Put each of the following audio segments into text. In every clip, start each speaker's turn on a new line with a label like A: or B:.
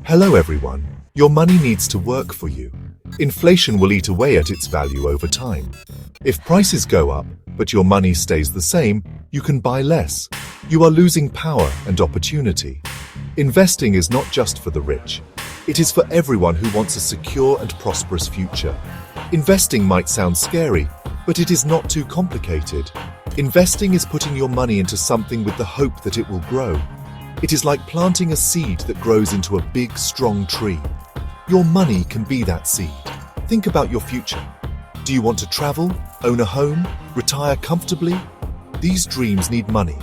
A: Hello everyone. Your money needs to work for you. Inflation will eat away at its value over time. If prices go up, but your money stays the same, you can buy less. You are losing power and opportunity. Investing is not just for the rich. It is for everyone who wants a secure and prosperous future. Investing might sound scary, but it is not too complicated. Investing is putting your money into something with the hope that it will grow. It is like planting a seed that grows into a big, strong tree. Your money can be that seed. Think about your future. Do you want to travel, own a home, retire comfortably? These dreams need money.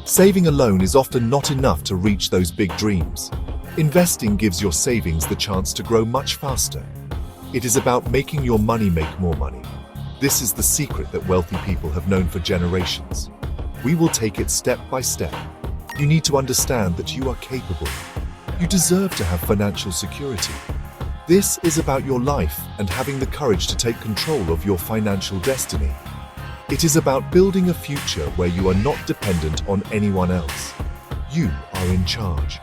A: Saving alone is often not enough to reach those big dreams. Investing gives your savings the chance to grow much faster. It is about making your money make more money. This is the secret that wealthy people have known for generations. We will take it step by step. You need to understand that you are capable. You deserve to have financial security. This is about your life and having the courage to take control of your financial destiny. It is about building a future where you are not dependent on anyone else. You are in charge.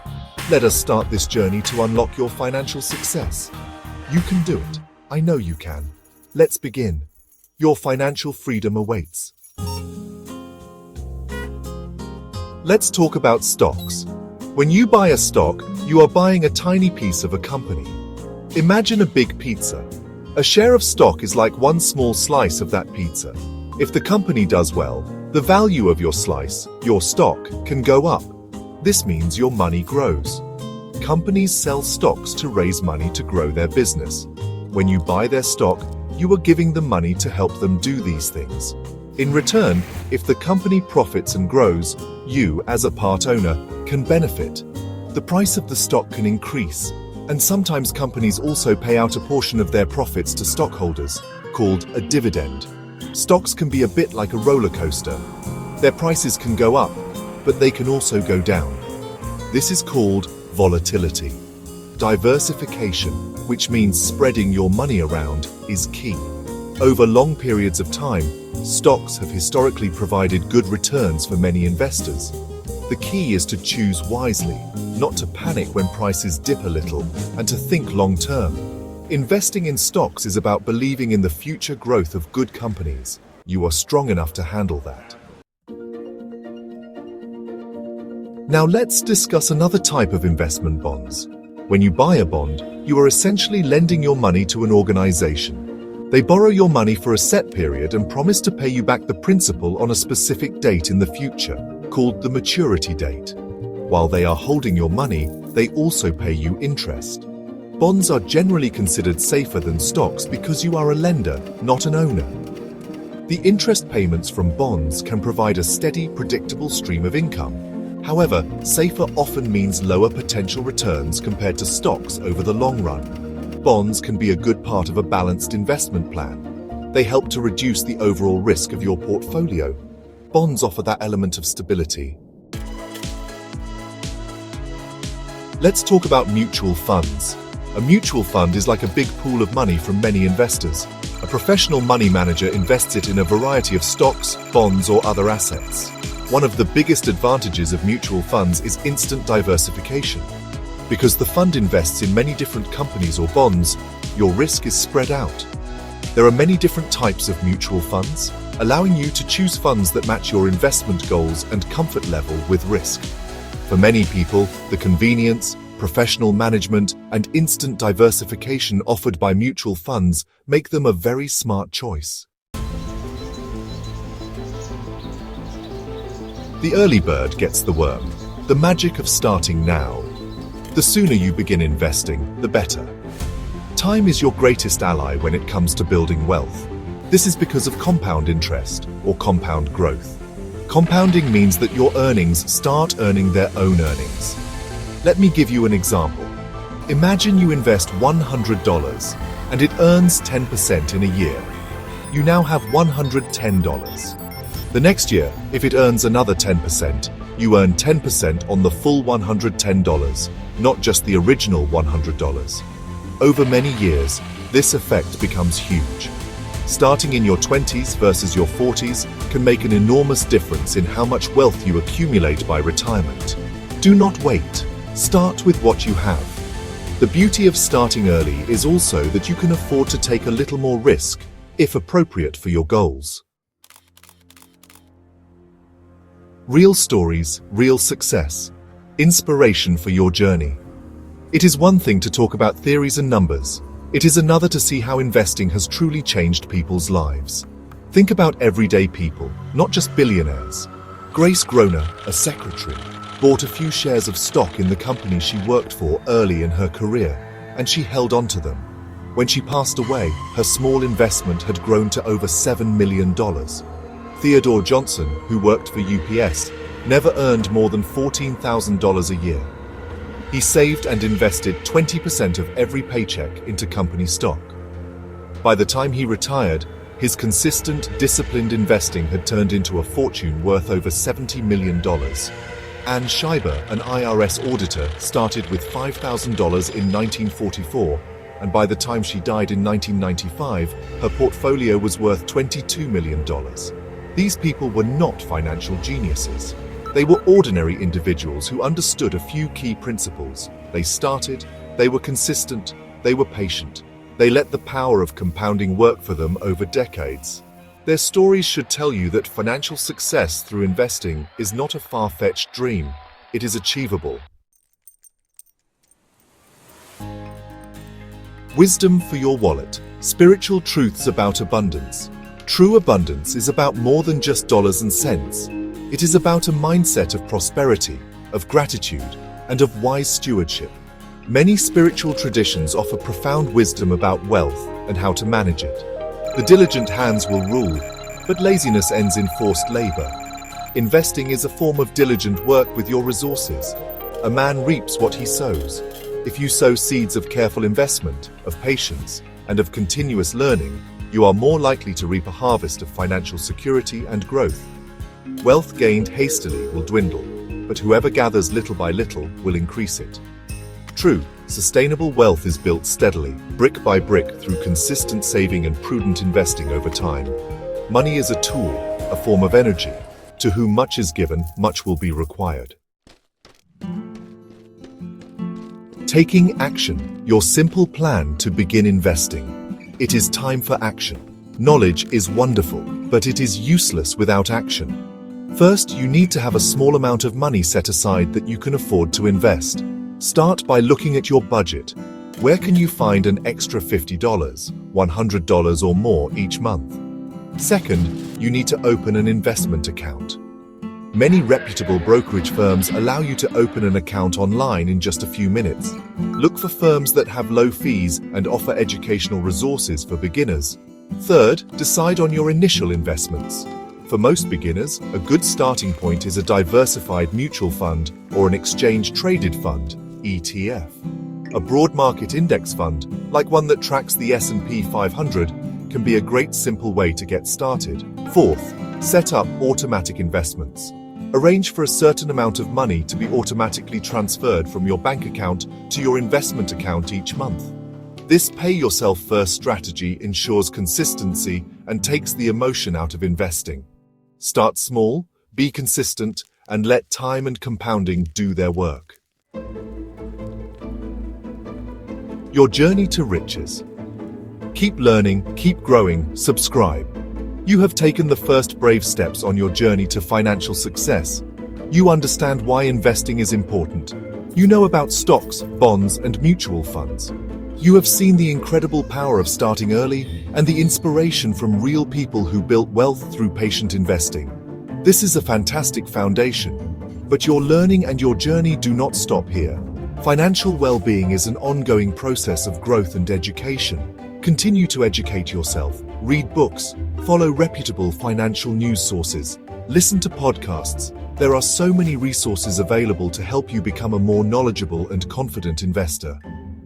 A: Let us start this journey to unlock your financial success. You can do it. I know you can. Let's begin. Your financial freedom awaits. Let's talk about stocks. When you buy a stock, you are buying a tiny piece of a company. Imagine a big pizza. A share of stock is like one small slice of that pizza. If the company does well, the value of your slice, your stock, can go up. This means your money grows. Companies sell stocks to raise money to grow their business. When you buy their stock, you are giving them money to help them do these things. In return, if the company profits and grows, you, as a part owner, can benefit. The price of the stock can increase, and sometimes companies also pay out a portion of their profits to stockholders, called a dividend. Stocks can be a bit like a roller coaster. Their prices can go up, but they can also go down. This is called volatility. Diversification, which means spreading your money around, is key. Over long periods of time, stocks have historically provided good returns for many investors. The key is to choose wisely, not to panic when prices dip a little, and to think long-term. Investing in stocks is about believing in the future growth of good companies. You are strong enough to handle that. Now let's discuss another type of investment: bonds. When you buy a bond, you are essentially lending your money to an organization. They borrow your money for a set period and promise to pay you back the principal on a specific date in the future, called the maturity date. While they are holding your money, they also pay you interest. Bonds are generally considered safer than stocks because you are a lender, not an owner. The interest payments from bonds can provide a steady, predictable stream of income. However, safer often means lower potential returns compared to stocks over the long run. Bonds can be a good part of a balanced investment plan. They help to reduce the overall risk of your portfolio. Bonds offer that element of stability. Let's talk about mutual funds. A mutual fund is like a big pool of money from many investors. A professional money manager invests it in a variety of stocks, bonds, or other assets. One of the biggest advantages of mutual funds is instant diversification. Because the fund invests in many different companies or bonds, your risk is spread out. There are many different types of mutual funds, allowing you to choose funds that match your investment goals and comfort level with risk. For many people, the convenience, professional management, and instant diversification offered by mutual funds make them a very smart choice. The early bird gets the worm. The magic of starting now. The sooner you begin investing, the better. Time is your greatest ally when it comes to building wealth. This is because of compound interest, or compound growth. Compounding means that your earnings start earning their own earnings. Let me give you an example. Imagine you invest $100 and it earns 10% in a year. You now have $110. The next year, if it earns another 10%, you earn 10% on the full $110, not just the original $100. Over many years, this effect becomes huge. Starting in your 20s versus your 40s can make an enormous difference in how much wealth you accumulate by retirement. Do not wait. Start with what you have. The beauty of starting early is also that you can afford to take a little more risk, if appropriate for your goals. Real stories, real success. Inspiration for your journey. It is one thing to talk about theories and numbers. It is another to see how investing has truly changed people's lives. Think about everyday people, not just billionaires. Grace Groner, a secretary, bought a few shares of stock in the company she worked for early in her career, and she held on to them. When she passed away, her small investment had grown to over $7 million. Theodore Johnson, who worked for UPS, never earned more than $14,000 a year. He saved and invested 20% of every paycheck into company stock. By the time he retired, his consistent, disciplined investing had turned into a fortune worth over $70 million. Anne Scheiber, an IRS auditor, started with $5,000 in 1944, and by the time she died in 1995, her portfolio was worth $22 million. These people were not financial geniuses. They were ordinary individuals who understood a few key principles. They started, they were consistent, they were patient. They let the power of compounding work for them over decades. Their stories should tell you that financial success through investing is not a far-fetched dream. It is achievable. Wisdom for your wallet. Spiritual truths about abundance. True abundance is about more than just dollars and cents. It is about a mindset of prosperity, of gratitude, and of wise stewardship. Many spiritual traditions offer profound wisdom about wealth and how to manage it. The diligent hands will rule, but laziness ends in forced labor. Investing is a form of diligent work with your resources. A man reaps what he sows. If you sow seeds of careful investment, of patience, and of continuous learning, you are more likely to reap a harvest of financial security and growth. Wealth gained hastily will dwindle, but whoever gathers little by little will increase it. True, sustainable wealth is built steadily, brick by brick, through consistent saving and prudent investing over time. Money is a tool, a form of energy. To whom much is given, much will be required. Taking action, your simple plan to begin investing. It is time for action. Knowledge is wonderful, but it is useless without action. First, you need to have a small amount of money set aside that you can afford to invest. Start by looking at your budget. Where can you find an extra $50, $100 or more each month? Second, you need to open an investment account. Many reputable brokerage firms allow you to open an account online in just a few minutes. Look for firms that have low fees and offer educational resources for beginners. Third, decide on your initial investments. For most beginners, a good starting point is a diversified mutual fund or an exchange-traded fund, ETF. A broad market index fund, like one that tracks the S&P 500, can be a great simple way to get started. Fourth, set up automatic investments. Arrange for a certain amount of money to be automatically transferred from your bank account to your investment account each month. This pay-yourself-first strategy ensures consistency and takes the emotion out of investing. Start small, be consistent, and let time and compounding do their work. Your journey to riches. Keep learning, keep growing, subscribe. You have taken the first brave steps on your journey to financial success. You understand why investing is important. You know about stocks, bonds, and mutual funds. You have seen the incredible power of starting early and the inspiration from real people who built wealth through patient investing. This is a fantastic foundation, but your learning and your journey do not stop here. Financial well-being is an ongoing process of growth and education. Continue to educate yourself, read books, follow reputable financial news sources, listen to podcasts. There are so many resources available to help you become a more knowledgeable and confident investor.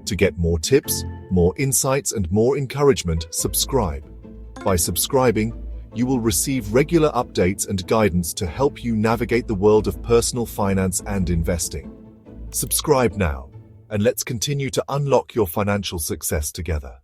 A: To get more tips, more insights, and more encouragement, subscribe. By subscribing, you will receive regular updates and guidance to help you navigate the world of personal finance and investing. Subscribe now, and let's continue to unlock your financial success together.